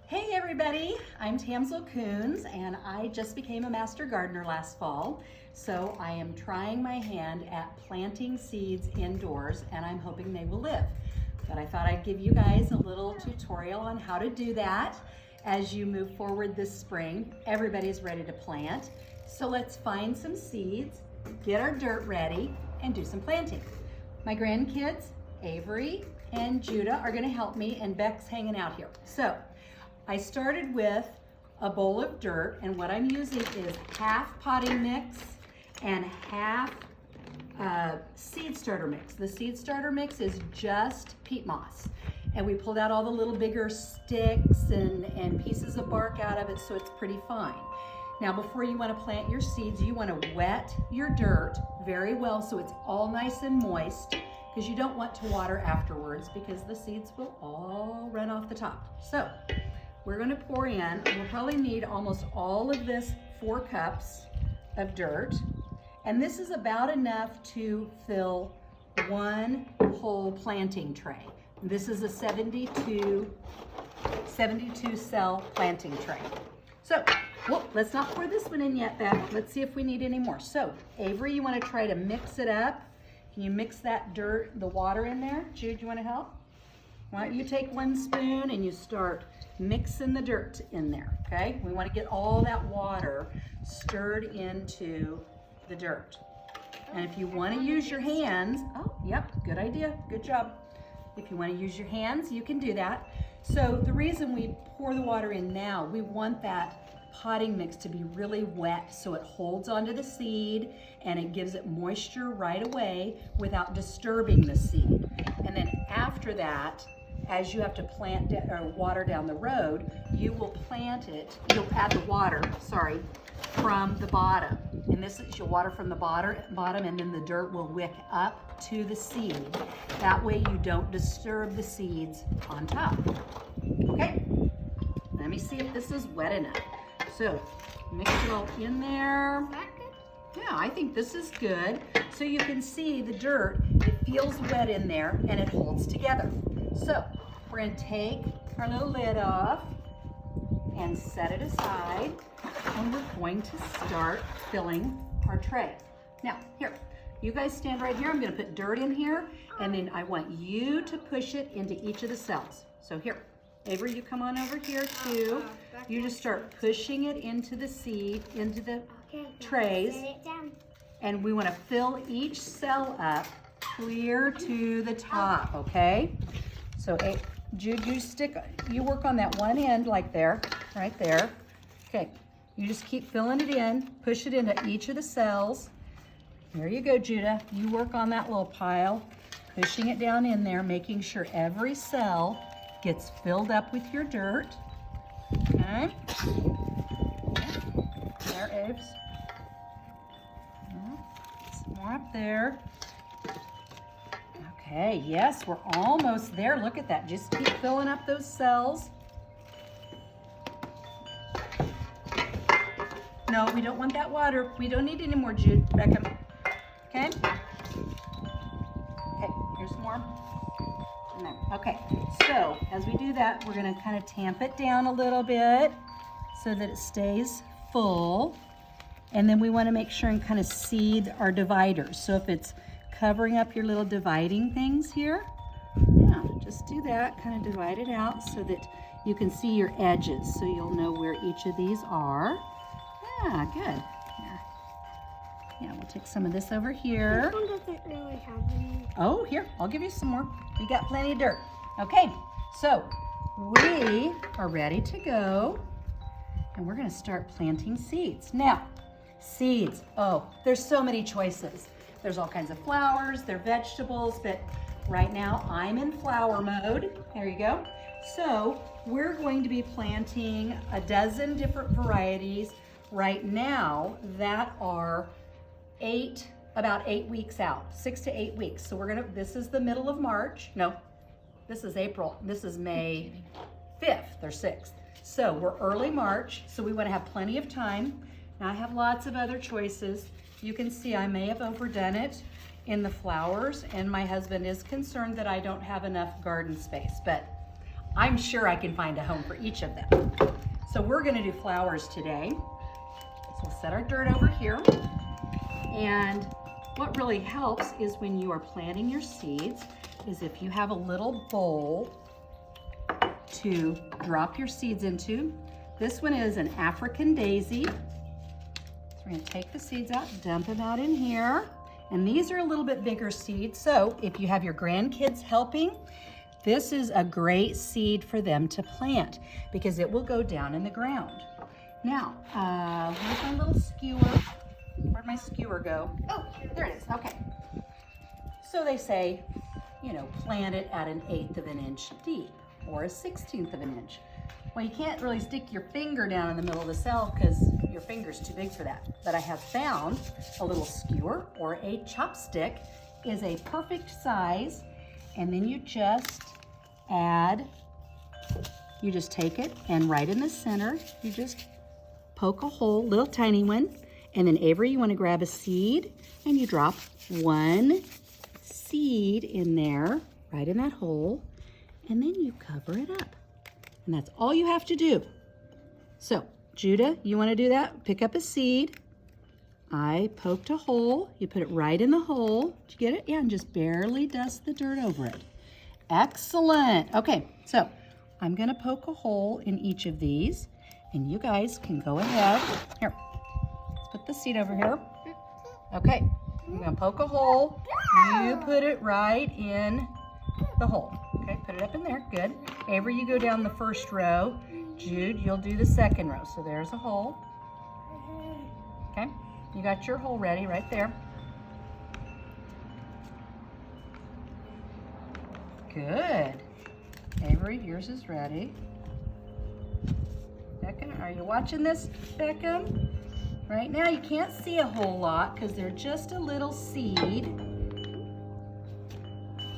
Hey everybody, I'm Tamsel Coons and I just became a Master Gardener last fall. So I am trying my hand at planting seeds indoors and I'm hoping they will live. But I thought I'd give you guys a little tutorial on how to do that as you move forward this spring. Everybody's ready to plant. So let's find some seeds, get our dirt ready, and do some planting. My grandkids, Avery and Judah, are gonna help me, and Beck's hanging out here. So I started with a bowl of dirt, and what I'm using is half potting mix and half seed starter mix. The seed starter mix is just peat moss. And we pulled out all the little bigger sticks and pieces of bark out of it, so it's pretty fine. Now before you want to plant your seeds, you want to wet your dirt very well so it's all nice and moist, because you don't want to water afterwards because the seeds will all run off the top. So we're going to pour in, we'll probably need almost all of this 4 cups of dirt. And this is about enough to fill one whole planting tray. This is a 72 cell planting tray. So, let's not pour this one in yet, Beck. Let's see if we need any more. So, Avery, you want to try to mix it up? Can you mix that dirt, the water in there? Jude, you want to help? Why don't you take 1 spoon and you start mixing the dirt in there, okay? We want to get all that water stirred into the dirt. And if you want to use your hands, oh, yep, good idea, good job. If you want to use your hands, you can do that. So the reason we pour the water in now, we want that potting mix to be really wet so it holds onto the seed and it gives it moisture right away without disturbing the seed. And then after that, as you have to plant or water down the road, you will plant it, you'll add the water, from the bottom. And this is, you'll water from the bottom and then the dirt will wick up to the seed. That way you don't disturb the seeds on top. Okay, let me see if this is wet enough. So mix it all in there. Is that good? Yeah, I think this is good. So you can see the dirt, it feels wet in there and it holds together. So we're going to take our little lid off and set it aside, and we're going to start filling our tray. Now, here, you guys stand right here. I'm going to put dirt in here, and then I want you to push it into each of the cells. So here, Avery, you come on over here too. You just start pushing it into the seed, into the trays, Set it down. and we want to fill each cell up clear to the top, okay? So Jude, you work on that one end like there, right there. Okay, you just keep filling it in, push it into each of the cells. There you go, Judah. You work on that little pile, pushing it down in there, making sure every cell gets filled up with your dirt. Okay. There, Aves. Some more up there. Okay, yes, we're almost there. Look at that. Just keep filling up those cells. No, we don't want that water. We don't need any more, Jude. Beckham. Okay? Okay, here's some more. And there. Okay, so as we do that, we're going to kind of tamp it down a little bit so that it stays full. And then we want to make sure and kind of seed our dividers. So if it's covering up your little dividing things here, yeah, just do that, kind of divide it out so that you can see your edges, so you'll know where each of these are. Yeah, good. Here. Yeah, we'll take some of this over here. This one doesn't really have any. Oh, here, I'll give you some more. We got plenty of dirt. Okay, so we are ready to go, and we're gonna start planting seeds. Now, seeds, oh, there's so many choices. There's all kinds of flowers, they're vegetables, but right now I'm in flower mode. There you go. So we're going to be planting a dozen different varieties right now that are about 8 weeks out, 6 to 8 weeks. So this is the middle of March. No, this is April. This is May 5th or 6th. So we're early March, so we want to have plenty of time. Now I have lots of other choices. You can see I may have overdone it in the flowers, and my husband is concerned that I don't have enough garden space, but I'm sure I can find a home for each of them. So we're gonna do flowers today. So we'll set our dirt over here. And what really helps is when you are planting your seeds is if you have a little bowl to drop your seeds into. This one is an African daisy. So we're gonna take the seeds out, dump them out in here. And these are a little bit bigger seeds. So if you have your grandkids helping, this is a great seed for them to plant because it will go down in the ground. Now, where's my little skewer? Where'd my skewer go? Oh, there it is, okay. So they say, you know, plant it at 1/8 of an inch deep or 1/16 of an inch. Well, you can't really stick your finger down in the middle of the cell because your finger's too big for that. But I have found a little skewer or a chopstick is a perfect size. And then you just take it and right in the center, you just poke a hole, little tiny one. And then Avery, you want to grab a seed and you drop one seed in there, right in that hole. And then you cover it up. And that's all you have to do. So, Judah, you want to do that? Pick up a seed. I poked a hole. You put it right in the hole. Did you get it? Yeah, and just barely dust the dirt over it. Excellent. Okay, so I'm going to poke a hole in each of these. And you guys can go ahead. Here, let's put the seed over here. Okay, I'm going to poke a hole. You put it right in the hole. Okay, put it up in there. Good. Avery, you go down the first row. Jude, you'll do the second row. So there's a hole. Okay, you got your hole ready right there. Good. Avery, yours is ready. Beckham, are you watching this, Beckham? Right now you can't see a whole lot because they're just a little seed.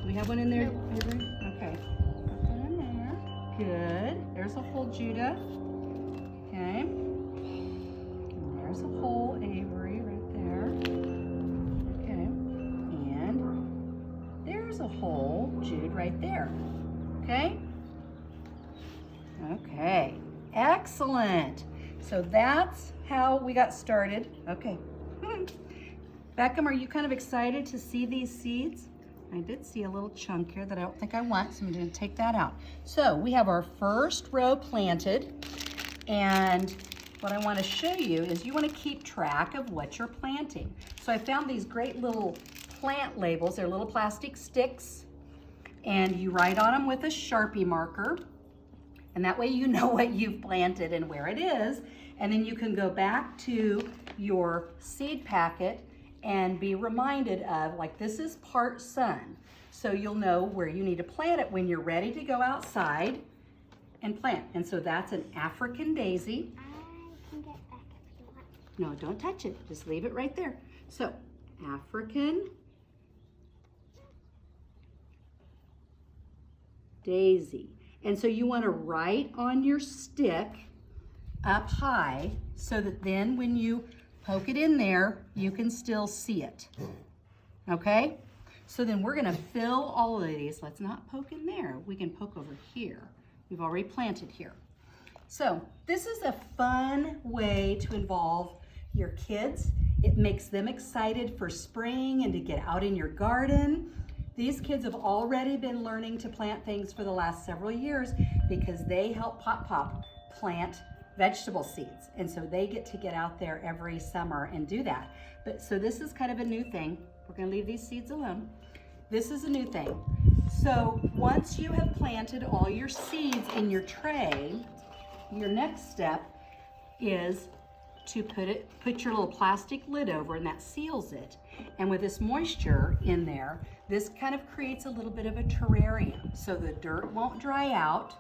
We have one in there, Avery? Okay. Put that in there. Good. There's a hole, Judah. Okay. And there's a hole, Avery, right there. Okay. And there's a hole, Jude, right there. Okay? Okay. Excellent. So that's how we got started. Okay. Beckham, are you kind of excited to see these seeds? I did see a little chunk here that I don't think I want, so I'm going to take that out. So we have our first row planted, and what I want to show you is you want to keep track of what you're planting. So I found these great little plant labels. They're little plastic sticks, and you write on them with a Sharpie marker, and that way you know what you've planted and where it is, and then you can go back to your seed packet and be reminded of, like, this is part sun. So you'll know where you need to plant it when you're ready to go outside and plant. And so that's an African daisy. I can get back if you want. No, don't touch it. Just leave it right there. So, African daisy. And so you want to write on your stick up high so that then when you poke it in there, you can still see it. Okay? So then we're gonna fill all of these. Let's not poke in there. We can poke over here. We've already planted here. So this is a fun way to involve your kids. It makes them excited for spring and to get out in your garden. These kids have already been learning to plant things for the last several years because they help Pop plant vegetable seeds. And so they get to get out there every summer and do that. But so this is kind of a new thing. We're gonna leave these seeds alone. This is a new thing. So once you have planted all your seeds in your tray, your next step is to put your little plastic lid over, and that seals it. And with this moisture in there, this kind of creates a little bit of a terrarium. So the dirt won't dry out,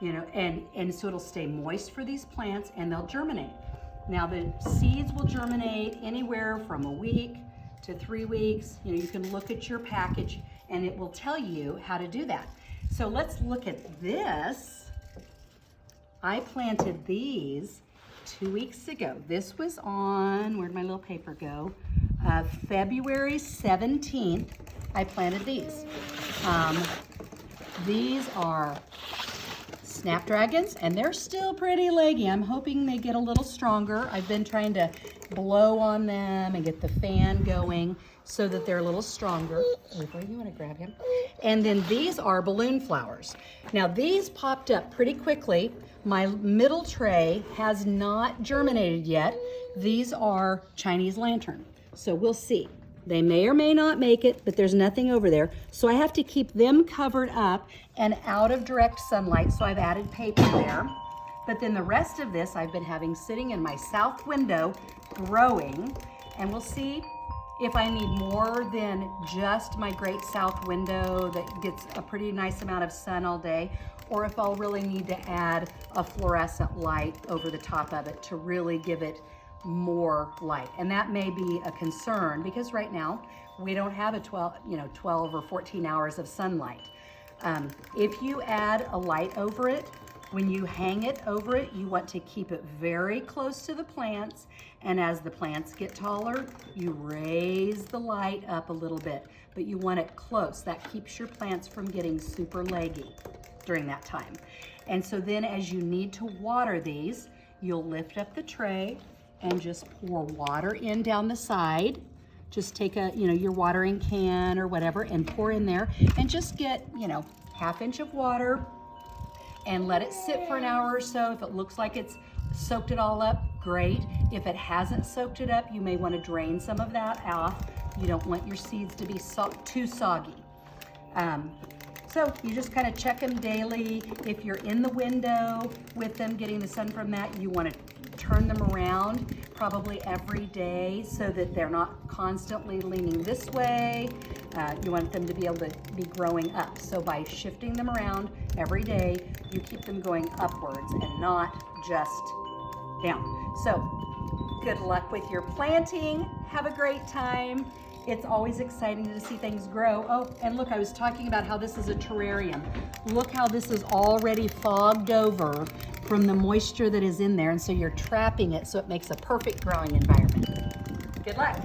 you know, and so it'll stay moist for these plants and they'll germinate. Now the seeds will germinate anywhere from a week to 3 weeks. You know, you can look at your package and it will tell you how to do that. So let's look at this. I planted these 2 weeks ago. This was on, where'd my little paper go? February 17th, I planted these. These are snapdragons, and they're still pretty leggy. I'm hoping they get a little stronger. I've been trying to blow on them and get the fan going so that they're a little stronger. River, you want to grab him? And then these are balloon flowers. Now these popped up pretty quickly. My middle tray has not germinated yet. These are Chinese lantern, so we'll see. They may or may not make it, but there's nothing over there. So I have to keep them covered up and out of direct sunlight, so I've added paper there. But then the rest of this I've been having sitting in my south window growing, and we'll see if I need more than just my great south window that gets a pretty nice amount of sun all day, or if I'll really need to add a fluorescent light over the top of it to really give it more light. And that may be a concern because right now we don't have a 12 or 14 hours of sunlight. If you add a light over it, when you hang it over it, you want to keep it very close to the plants, and as the plants get taller, you raise the light up a little bit, but you want it close. That keeps your plants from getting super leggy during that time. And so then as you need to water these, you'll lift up the tray and just pour water in down the side. Just take a, your watering can or whatever and pour in there and just get, ½ inch of water and let it sit for an hour or so. If it looks like it's soaked it all up, great. If it hasn't soaked it up, you may want to drain some of that off. You don't want your seeds to be too soggy. So you just kind of check them daily. If you're in the window with them, getting the sun from that, you want to turn them around probably every day so that they're not constantly leaning this way. You want them to be able to be growing up. So by shifting them around every day, you keep them going upwards and not just down. So good luck with your planting. Have a great time. It's always exciting to see things grow. Oh, and look, I was talking about how this is a terrarium. Look how this is already fogged over from the moisture that is in there, and so you're trapping it so it makes a perfect growing environment. Good luck.